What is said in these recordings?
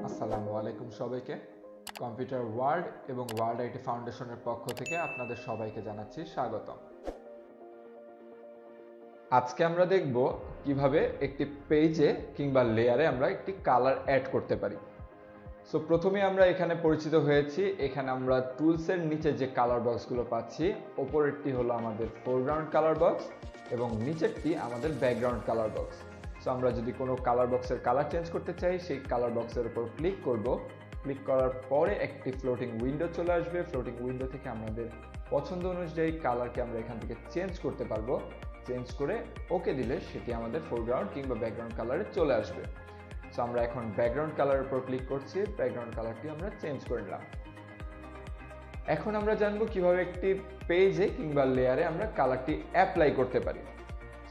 আসসালামু আলাইকুম সবাইকে। কম্পিউটার ওয়ার্ল্ড এবং ওয়ার্ল্ড আইটি ফাউন্ডেশনের পক্ষ থেকে আপনাদের সবাইকে জানাচ্ছি স্বাগতম। আজকে আমরা দেখব কিভাবে একটি পেজে কিংবা লেয়ারে আমরা একটি কালার অ্যাড করতে পারি। সো প্রথমে আমরা এখানে পরিচিত হয়েছি। এখানে আমরা টুলসের নিচে যে কালার বক্সগুলো পাচ্ছি, ওপরেরটি হলো আমাদের ফোরগ্রাউন্ড কালার বক্স এবং নিচেরটি আমাদের ব্যাকগ্রাউন্ড কালার বক্স। সো আমরা যদি কোনো কালার বক্সের কালার চেঞ্জ করতে চাই, সেই কালার বক্সের উপর ক্লিক করব। ক্লিক করার পরে একটি ফ্লোটিং উইন্ডো চলে আসবে। ফ্লোটিং উইন্ডো থেকে আমাদের পছন্দ অনুযায়ী কালারকে আমরা এখান থেকে চেঞ্জ করতে পারবো। চেঞ্জ করে ওকে দিলে সেটি আমাদের ফোরগ্রাউন্ড কিংবা ব্যাকগ্রাউন্ড কালারে চলে আসবে। সো আমরা এখন ব্যাকগ্রাউন্ড কালারের উপর ক্লিক করছি। ব্যাকগ্রাউন্ড কালারটি আমরা চেঞ্জ করে নিলাম। এখন আমরা জানবো কিভাবে একটি পেজে কিংবা লেয়ারে আমরা কালারটি অ্যাপ্লাই করতে পারি।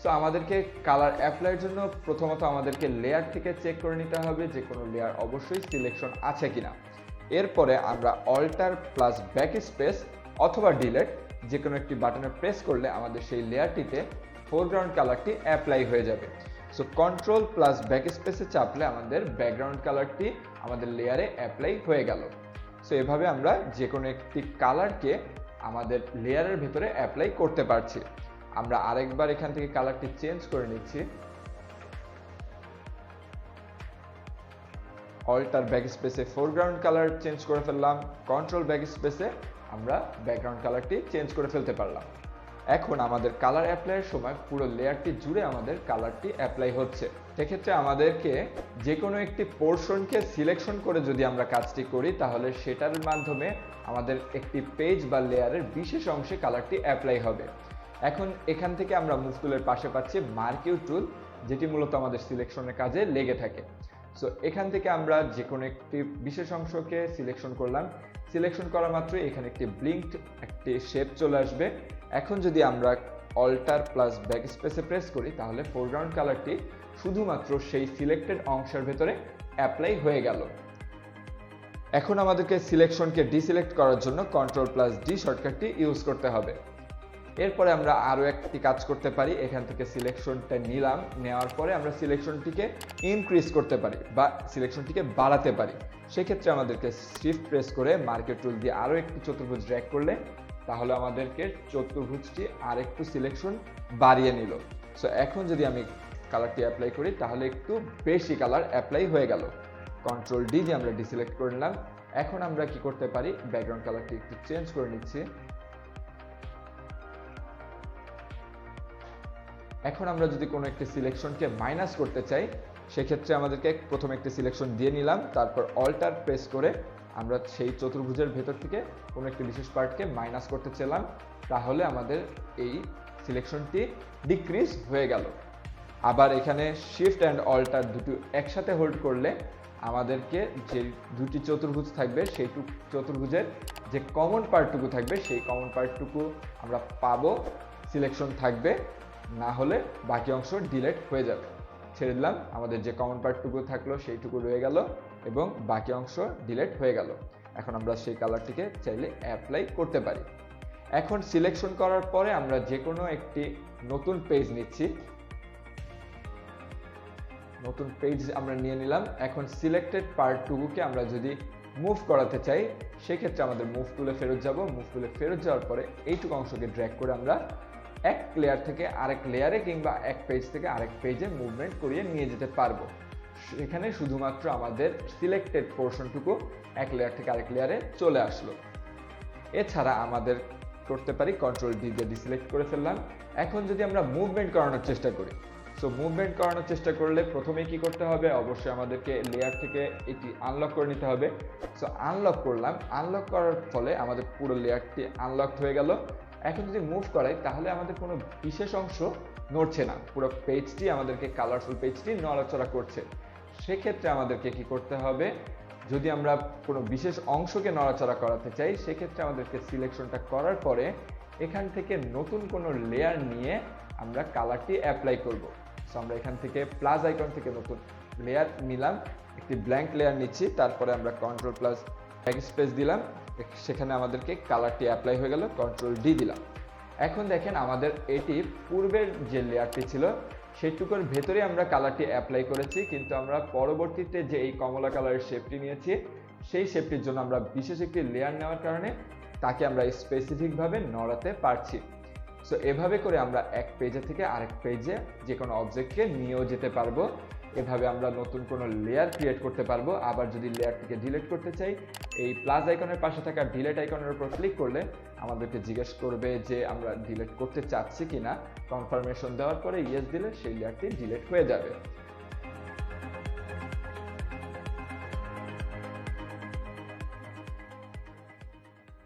সো আমাদেরকে কালার অ্যাপ্লাইয়ের জন্য প্রথমত আমাদেরকে লেয়ার থেকে চেক করে নিতে হবে যে কোনো লেয়ার অবশ্যই সিলেকশন আছে কিনা। এরপরে আমরা অল্টার প্লাস ব্যাক স্পেস অথবা ডিলেট যে কোনো একটি বাটনে প্রেস করলে আমাদের সেই লেয়ারটিতে ফোরগ্রাউন্ড কালারটি অ্যাপ্লাই হয়ে যাবে। সো কন্ট্রোল প্লাস ব্যাক স্পেসে চাপলে আমাদের ব্যাকগ্রাউন্ড কালারটি আমাদের লেয়ারে অ্যাপ্লাই হয়ে গেল। সো এভাবে আমরা যে কোনো একটি কালারকে আমাদের লেয়ারের ভিতরে অ্যাপ্লাই করতে পারছি। আমরা আরেকবার এখান থেকে কালারটি চেঞ্জ করে নিচ্ছি। অল্টার ব্যাক স্পেসে ফোরগ্রাউন্ড কালার চেঞ্জ করে ফেললাম। কন্ট্রোল ব্যাক স্পেসে আমরা ব্যাকগ্রাউন্ড কালারটি চেঞ্জ করে ফেলতে পারলাম। এখন আমাদের কালার অ্যাপ্লাইয়ের সময় পুরো লেয়ারটি জুড়ে আমাদের কালারটি অ্যাপ্লাই হচ্ছে। সেক্ষেত্রে আমাদেরকে যে কোনো একটি পোর্শনকে সিলেকশন করে যদি আমরা কাজটি করি, তাহলে সেটার মাধ্যমে আমাদের একটি পেজ বা লেয়ারের বিশেষ অংশে কালারটি অ্যাপ্লাই হবে। এখন এখান থেকে আমরা মুভ টুলের পাশে পাচ্ছি মার্কিউ টুল, যেটি মূলত আমাদের সিলেকশনের কাজে লেগে থাকে। সো এখান থেকে আমরা যে কোনো একটি বিশেষ অংশকে সিলেকশন করলাম। সিলেকশন করা মাত্রই এখানে একটি ব্লিঙ্কড একটি শেপ চলে আসবে। এখন যদি আমরা অল্টার প্লাস ব্যাক স্পেসে প্রেস করি, তাহলে ফোরগ্রাউন্ড কালারটি শুধুমাত্র সেই সিলেক্টেড অংশের ভেতরে অ্যাপ্লাই হয়ে গেল। এখন আমাদেরকে সিলেকশনকে ডিসিলেক্ট করার জন্য কন্ট্রোল প্লাস ডি শর্টকাটটি ইউজ করতে হবে। এরপরে আমরা আরও একটি কাজ করতে পারি। এখান থেকে সিলেকশনটা নিলাম, নেওয়ার পরে আমরা সিলেকশনটিকে ইনক্রিজ করতে পারি বা সিলেকশনটিকে বাড়াতে পারি। সেক্ষেত্রে আমাদেরকে শিফট প্রেস করে মার্কিউ টুল দিয়ে আরও একটি চতুর্ভুজ ড্র্যাগ করলে তাহলে আমাদেরকে চতুর্ভুজটি আর একটু সিলেকশন বাড়িয়ে নিল। সো এখন যদি আমি কালারটি অ্যাপ্লাই করি, তাহলে একটু বেশি কালার অ্যাপ্লাই হয়ে গেল। কন্ট্রোল ডি দিয়ে আমরা ডিসিলেক্ট করে নিলাম। এখন আমরা কি করতে পারি, ব্যাকগ্রাউন্ড কালারটি একটু চেঞ্জ করে নিচ্ছি। এখন আমরা যদি কোনো একটি সিলেকশনকে মাইনাস করতে চাই, সেক্ষেত্রে আমাদেরকে প্রথমে একটি সিলেকশন দিয়ে নিলাম, তারপর অল্টার প্রেস করে আমরা সেই চতুর্ভুজের ভেতর থেকে কোনো একটি বিশেষ পার্টকে মাইনাস করতে চাইলাম, তাহলে আমাদের এই সিলেকশনটি ডিক্রিজ হয়ে গেল। আবার এখানে শিফট অ্যান্ড অল্টার দুটো একসাথে হোল্ড করলে আমাদেরকে যে দুটি চতুর্ভুজ থাকবে, সেই চতুর্ভুজের যে কমন পার্টটুকু থাকবে, সেই কমন পার্টটুকু আমরা পাবো, সিলেকশন থাকবে, না হলে বাকি অংশ ডিলিট হয়ে যাবে। ছেড়ে দিলাম, আমাদের যে কমন পার্টটুকু থাকলো সেইটুকু রয়ে গেল এবং বাকি অংশ ডিলিট হয়ে গেল। এখন আমরা সেই কালারটিকে চাইলে অ্যাপ্লাই করতে পারি। এখন সিলেকশন করার পরে আমরা যে কোনো একটি নতুন পেজ নিচ্ছি। নতুন পেজ আমরা নিয়ে নিলাম। এখন সিলেক্টেড পার্টটুকুকে আমরা যদি মুভ করাতে চাই, সেক্ষেত্রে আমাদের মুভ টুলে ফেরত যাব। মুভ টুলে ফেরত যাওয়ার পরে এইটুকু অংশকে ড্র্যাগ করে আমরা এক লেয়ার থেকে আরেক লেয়ারে কিংবা এক পেজ থেকে আরেক পেজে মুভমেন্ট করিয়ে নিয়ে যেতে পারবো। সেখানে শুধুমাত্র আমাদের সিলেক্টেড পোর্শনটুকু এক লেয়ার থেকে আরেক লেয়ারে চলে আসলো। এছাড়া আমাদের করতে পারি কন্ট্রোল ডি দিয়ে ডিসিলেক্ট করে ফেললাম। এখন যদি আমরা মুভমেন্ট করানোর চেষ্টা করি, সো মুভমেন্ট করানোর চেষ্টা করলে প্রথমে কি করতে হবে, অবশ্যই আমাদেরকে লেয়ার থেকে এটি আনলক করে নিতে হবে। সো আনলক করলাম। আনলক করার ফলে আমাদের পুরো লেয়ারটি আনলকড হয়ে গেল। এখন যদি মুভ করাই, তাহলে আমাদের কোনো বিশেষ অংশ নড়ছে না, পুরো পেজটি আমাদেরকে কালারফুল পেজটি নড়াচড়া করছে। সেক্ষেত্রে আমাদেরকে কি করতে হবে, যদি আমরা কোনো বিশেষ অংশকে নড়াচড়া করাতে চাই, সেক্ষেত্রে আমাদেরকে সিলেকশনটা করার পরে এখান থেকে নতুন কোনো লেয়ার নিয়ে আমরা কালারটি অ্যাপ্লাই করব। সো আমরা এখান থেকে প্লাস আইকন থেকে নতুন লেয়ার নিলাম, একটি ব্ল্যাঙ্ক লেয়ার নিচ্ছি, তারপরে আমরা কন্ট্রোল প্লাস ব্যাক স্পেস দিলাম, সেখানে আমাদেরকে কালারটি অ্যাপ্লাই হয়ে গেল, কন্ট্রোল ডি দিলাম। এখন দেখেন আমাদের এটি পূর্বের যে লেয়ারটি ছিল সেইটুকুর ভেতরে আমরা কালারটি অ্যাপ্লাই করেছি, কিন্তু আমরা পরবর্তীতে যে এই কমলা কালারের শেপটি নিয়েছি সেই শেপটির জন্য আমরা বিশেষ একটি লেয়ার নেওয়ার কারণে তাকে আমরা স্পেসিফিকভাবে নড়াতে পারছি। সো এভাবে করে আমরা এক পেজে থেকে আরেক পেজে যে কোনো অবজেক্টকে নিয়েও যেতে পারবো। এভাবে আমরা নতুন কোনো লেয়ার ক্রিয়েট করতে পারবো। আবার যদি লেয়ারটিকে ডিলিট করতে চাই, এই প্লাস আইকনের পাশে থাকা ডিলিট আইকনের উপর ক্লিক করলে আমাদেরকে জিজ্ঞেস করবে যে আমরা ডিলিট করতে চাচ্ছি কিনা। কনফার্মেশন দেওয়ার পরে ইয়েস দিলে সেই লেয়ারটি ডিলিট হয়ে যাবে।